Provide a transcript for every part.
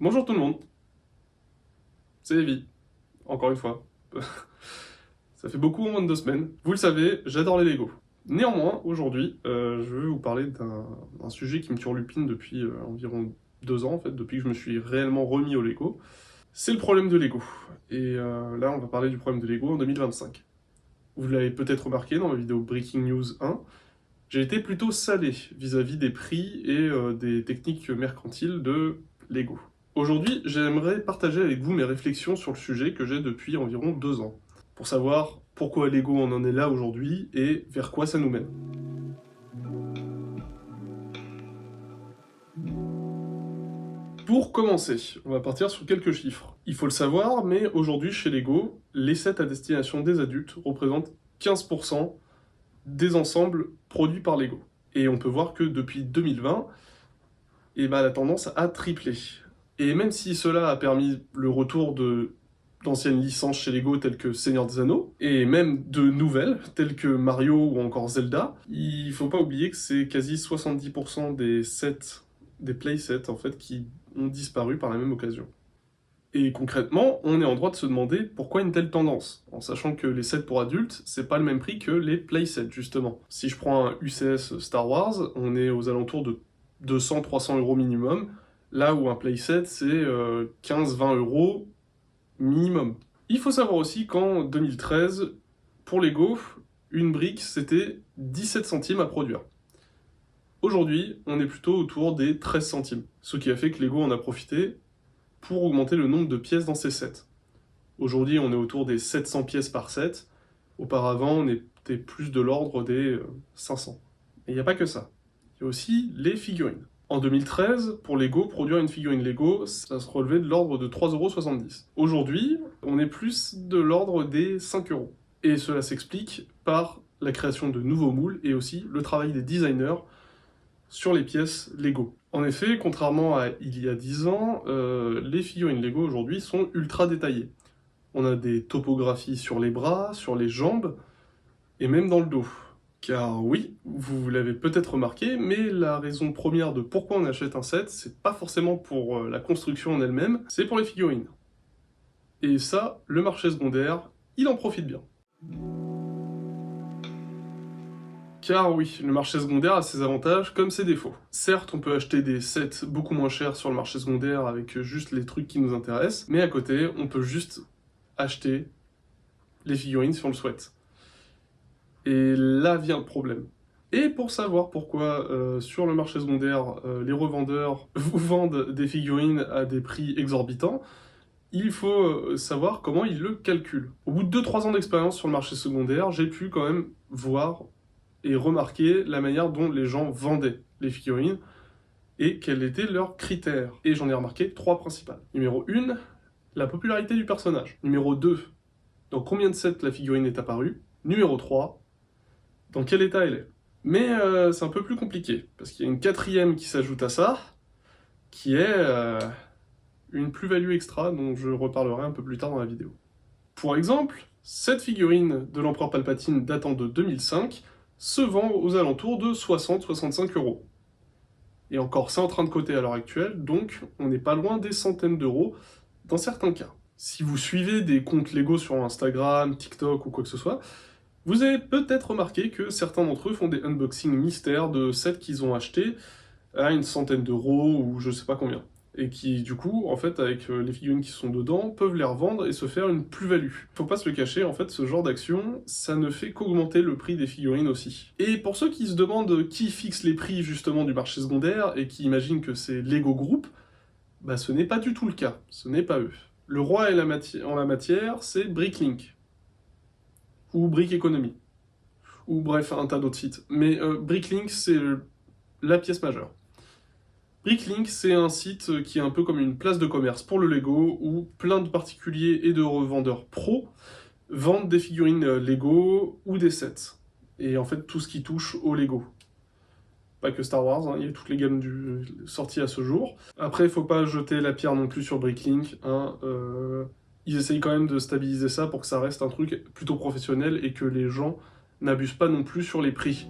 Bonjour tout le monde, c'est Evie, encore une fois. Ça fait beaucoup en moins de 2 semaines. Vous le savez, j'adore les Lego. Néanmoins, aujourd'hui, je vais vous parler d'un sujet qui me turlupine depuis environ 2 ans, en fait, depuis que je me suis réellement remis au Lego. C'est le problème de Lego. Et là, on va parler du problème de Lego en 2025. Vous l'avez peut-être remarqué dans la vidéo Breaking News 1, j'ai été plutôt salé vis-à-vis des prix et des techniques mercantiles de Lego. Aujourd'hui, j'aimerais partager avec vous mes réflexions sur le sujet que j'ai depuis environ 2 ans, pour savoir pourquoi Lego en est là aujourd'hui et vers quoi ça nous mène. Pour commencer, on va partir sur quelques chiffres. Il faut le savoir, mais aujourd'hui chez Lego, les sets à destination des adultes représentent 15% des ensembles produits par Lego. Et on peut voir que depuis 2020, la tendance a triplé. Et même si cela a permis le retour d'anciennes licences chez Lego telles que Seigneur des Anneaux, et même de nouvelles telles que Mario ou encore Zelda, il faut pas oublier que c'est quasi 70% des sets, des playsets en fait, qui ont disparu par la même occasion. Et concrètement, on est en droit de se demander pourquoi une telle tendance, en sachant que les sets pour adultes, c'est pas le même prix que les playsets, justement. Si je prends un UCS Star Wars, on est aux alentours de 200-300 euros minimum, là où un playset, c'est 15-20 euros minimum. Il faut savoir aussi qu'en 2013, pour Lego, une brique, c'était 17 centimes à produire. Aujourd'hui, on est plutôt autour des 13 centimes, ce qui a fait que Lego en a profité pour augmenter le nombre de pièces dans ses sets. Aujourd'hui, on est autour des 700 pièces par set. Auparavant, on était plus de l'ordre des 500. Et il n'y a pas que ça. Il y a aussi les figurines. En 2013, pour Lego, produire une figurine Lego, ça se relevait de l'ordre de 3,70 €. Aujourd'hui, on est plus de l'ordre des 5 €. Et cela s'explique par la création de nouveaux moules et aussi le travail des designers sur les pièces Lego. En effet, contrairement à il y a 10 ans, les figurines Lego aujourd'hui sont ultra détaillées. On a des topographies sur les bras, sur les jambes, et même dans le dos. Car oui, vous l'avez peut-être remarqué, mais la raison première de pourquoi on achète un set, c'est pas forcément pour la construction en elle-même, c'est pour les figurines. Et ça, le marché secondaire, il en profite bien. Car oui, le marché secondaire a ses avantages comme ses défauts. Certes, on peut acheter des sets beaucoup moins chers sur le marché secondaire avec juste les trucs qui nous intéressent, mais à côté, on peut juste acheter les figurines si on le souhaite. Et là vient le problème. Et pour savoir pourquoi sur le marché secondaire, les revendeurs vous vendent des figurines à des prix exorbitants, il faut savoir comment ils le calculent. Au bout de 2-3 ans d'expérience sur le marché secondaire, j'ai pu quand même voir et remarquer la manière dont les gens vendaient les figurines et quels étaient leurs critères. Et j'en ai remarqué 3 principales. Numéro 1, la popularité du personnage. Numéro 2, dans combien de sets la figurine est apparue. Numéro 3, dans quel état elle est. Mais c'est un peu plus compliqué, parce qu'il y a une quatrième qui s'ajoute à ça, qui est une plus-value extra dont je reparlerai un peu plus tard dans la vidéo. Pour exemple, cette figurine de l'empereur Palpatine datant de 2005 se vend aux alentours de 60-65 €. Et encore, c'est en train de coter à l'heure actuelle, donc on n'est pas loin des centaines d'euros dans certains cas. Si vous suivez des comptes Lego sur Instagram, TikTok ou quoi que ce soit, vous avez peut-être remarqué que certains d'entre eux font des unboxings mystères de sets qu'ils ont achetés à une centaine d'euros ou je sais pas combien. Et qui, du coup, en fait, avec les figurines qui sont dedans, peuvent les revendre et se faire une plus-value. Faut pas se le cacher, en fait, ce genre d'action, ça ne fait qu'augmenter le prix des figurines aussi. Et pour ceux qui se demandent qui fixe les prix, justement, du marché secondaire, et qui imaginent que c'est Lego Group, bah ce n'est pas du tout le cas, ce n'est pas eux. Le roi en la matière, c'est Bricklink, ou Brick Economy, ou bref, un tas d'autres sites. Mais Bricklink, c'est la pièce majeure. Bricklink, c'est un site qui est un peu comme une place de commerce pour le Lego, où plein de particuliers et de revendeurs pros vendent des figurines Lego ou des sets. Et en fait, tout ce qui touche au Lego. Pas que Star Wars, hein, il y a toutes les gammes sorties à ce jour. Après, il faut pas jeter la pierre non plus sur Bricklink, hein, ils essayent quand même de stabiliser ça pour que ça reste un truc plutôt professionnel et que les gens n'abusent pas non plus sur les prix.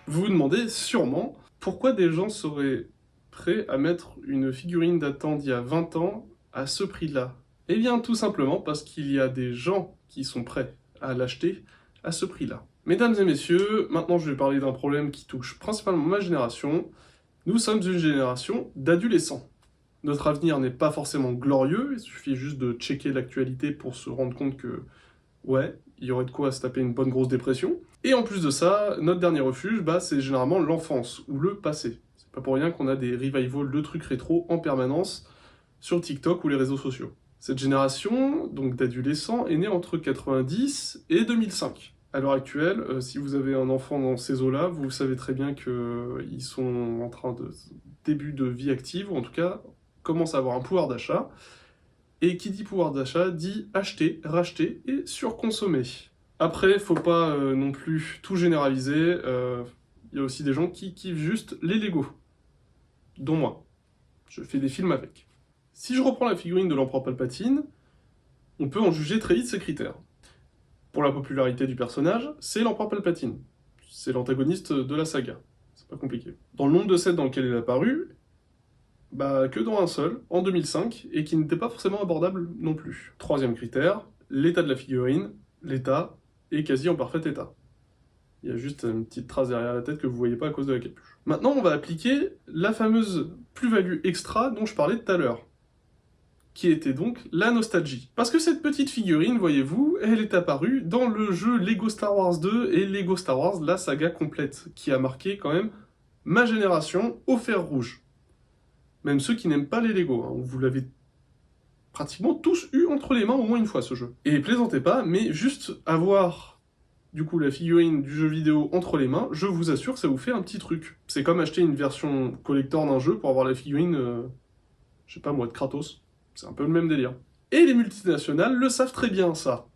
Vous vous demandez sûrement pourquoi des gens seraient prêt à mettre une figurine datant d'il y a 20 ans à ce prix-là? Eh bien, tout simplement parce qu'il y a des gens qui sont prêts à l'acheter à ce prix-là. Mesdames et messieurs, maintenant je vais parler d'un problème qui touche principalement ma génération. Nous sommes une génération d'adolescents. Notre avenir n'est pas forcément glorieux, il suffit juste de checker l'actualité pour se rendre compte que, ouais, il y aurait de quoi se taper une bonne grosse dépression. Et en plus de ça, notre dernier refuge, c'est généralement l'enfance, ou le passé. C'est pas pour rien qu'on a des revivals de trucs rétro en permanence sur TikTok ou les réseaux sociaux. Cette génération, donc d'adolescents, est née entre 90 et 2005. À l'heure actuelle, si vous avez un enfant dans ces eaux-là, vous savez très bien qu'ils sont en train de début de vie active, ou en tout cas commencent à avoir un pouvoir d'achat. Et qui dit pouvoir d'achat dit acheter, racheter et surconsommer. Après, faut pas non plus tout généraliser. Il y a aussi des gens qui kiffent juste les Lego, dont moi. Je fais des films avec. Si je reprends la figurine de l'Empereur Palpatine, on peut en juger très vite ses critères. Pour la popularité du personnage, c'est l'Empereur Palpatine. C'est l'antagoniste de la saga. C'est pas compliqué. Dans le nombre de sets dans lequel il est apparu, que dans un seul, en 2005, et qui n'était pas forcément abordable non plus. Troisième critère, l'état de la figurine, l'état est quasi en parfait état. Il y a juste une petite trace derrière la tête que vous voyez pas à cause de la capuche. Maintenant, on va appliquer la fameuse plus-value extra dont je parlais tout à l'heure, qui était donc la nostalgie. Parce que cette petite figurine, voyez-vous, elle est apparue dans le jeu Lego Star Wars 2 et Lego Star Wars, la saga complète, qui a marqué quand même ma génération au fer rouge. Même ceux qui n'aiment pas les Lego, hein. Vous l'avez pratiquement tous eu entre les mains au moins une fois ce jeu. Et plaisantez pas, mais juste avoir du coup la figurine du jeu vidéo entre les mains, je vous assure que ça vous fait un petit truc. C'est comme acheter une version collector d'un jeu pour avoir la figurine, je sais pas moi, de Kratos. C'est un peu le même délire. Et les multinationales le savent très bien ça.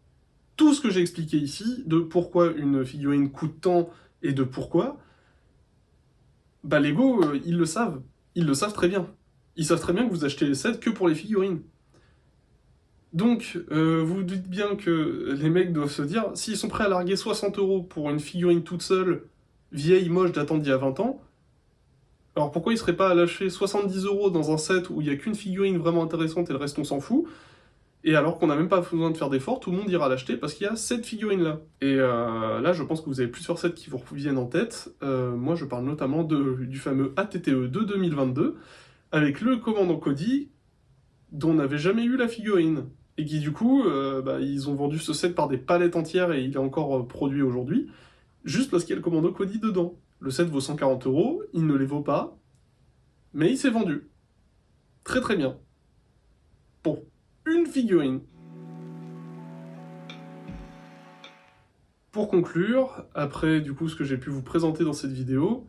Tout ce que j'ai expliqué ici, de pourquoi une figurine coûte tant et de pourquoi, Lego, ils le savent. Ils le savent très bien. Ils savent très bien que vous achetez les sets que pour les figurines. Donc, vous dites bien que les mecs doivent se dire, s'ils sont prêts à larguer 60 € pour une figurine toute seule, vieille, moche, datant d'il y a 20 ans, alors pourquoi ils seraient pas à lâcher 70 € dans un set où il n'y a qu'une figurine vraiment intéressante et le reste on s'en fout, et alors qu'on n'a même pas besoin de faire d'efforts, tout le monde ira l'acheter parce qu'il y a cette figurine-là. Et là, je pense que vous avez plusieurs sets qui vous reviennent en tête. Moi, je parle notamment du fameux ATTE de 2022, avec le commandant Cody, dont on n'avait jamais eu la figurine. Et qui du coup, ils ont vendu ce set par des palettes entières et il est encore produit aujourd'hui, juste parce qu'il y a le commando Cody dedans. Le set vaut 140 €, il ne les vaut pas, mais il s'est vendu. Très très bien. Pour une figurine. Pour conclure, après du coup ce que j'ai pu vous présenter dans cette vidéo,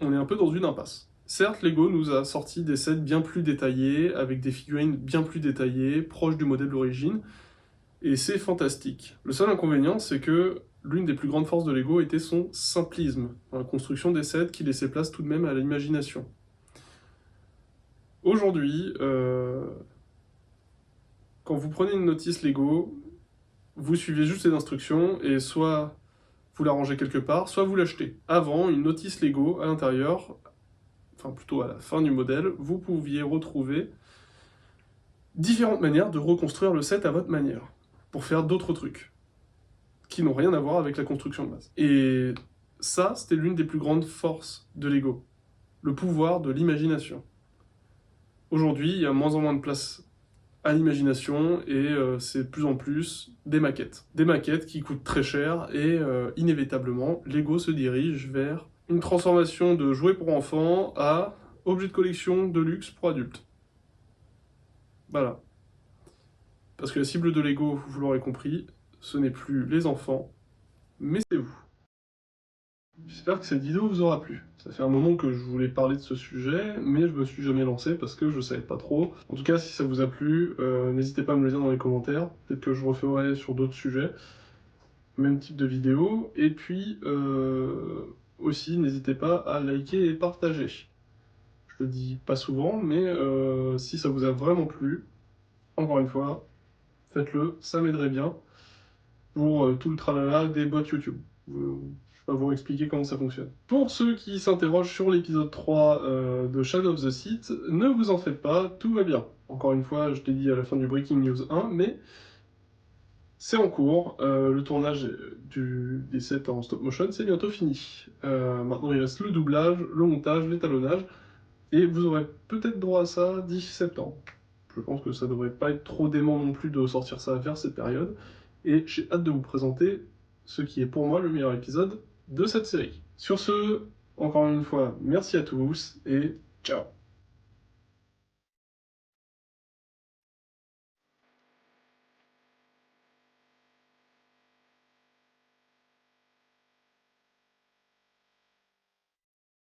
on est un peu dans une impasse. Certes, Lego nous a sorti des sets bien plus détaillés, avec des figurines bien plus détaillées, proches du modèle d'origine, et c'est fantastique. Le seul inconvénient, c'est que l'une des plus grandes forces de Lego était son simplisme, dans la construction des sets qui laissait place tout de même à l'imagination. Aujourd'hui, quand vous prenez une notice Lego, vous suivez juste les instructions, et soit vous la rangez quelque part, soit vous l'achetez. Avant, une notice Lego, à l'intérieur, enfin plutôt à la fin du modèle, vous pouviez retrouver différentes manières de reconstruire le set à votre manière, pour faire d'autres trucs, qui n'ont rien à voir avec la construction de base. Et ça, c'était l'une des plus grandes forces de Lego, le pouvoir de l'imagination. Aujourd'hui, il y a moins en moins de place à l'imagination, et c'est de plus en plus des maquettes. Des maquettes qui coûtent très cher, et inévitablement, Lego se dirige vers une transformation de jouets pour enfants à objets de collection de luxe pour adultes. Voilà. Parce que la cible de Lego, vous l'aurez compris, ce n'est plus les enfants, mais c'est vous. J'espère que cette vidéo vous aura plu. Ça fait un moment que je voulais parler de ce sujet, mais je me suis jamais lancé parce que je savais pas trop. En tout cas, si ça vous a plu, n'hésitez pas à me le dire dans les commentaires. Peut-être que je referai sur d'autres sujets, même type de vidéo. Et puis, aussi, n'hésitez pas à liker et partager. Je le dis pas souvent, mais si ça vous a vraiment plu, encore une fois, faites-le, ça m'aiderait bien pour tout le tralala des bots YouTube. vais vous expliquer comment ça fonctionne. Pour ceux qui s'interrogent sur l'épisode 3 de Shadow of the Sith, ne vous en faites pas, tout va bien. Encore une fois, je t'ai dit à la fin du Breaking News 1, mais c'est en cours. Le tournage des sets en stop motion, c'est bientôt fini. Maintenant, il reste le doublage, le montage, l'étalonnage, et vous aurez peut-être droit à ça d'ici septembre. Je pense que ça devrait pas être trop dément non plus de sortir ça à faire cette période. Et j'ai hâte de vous présenter ce qui est pour moi le meilleur épisode de cette série. Sur ce, encore une fois, merci à tous et ciao!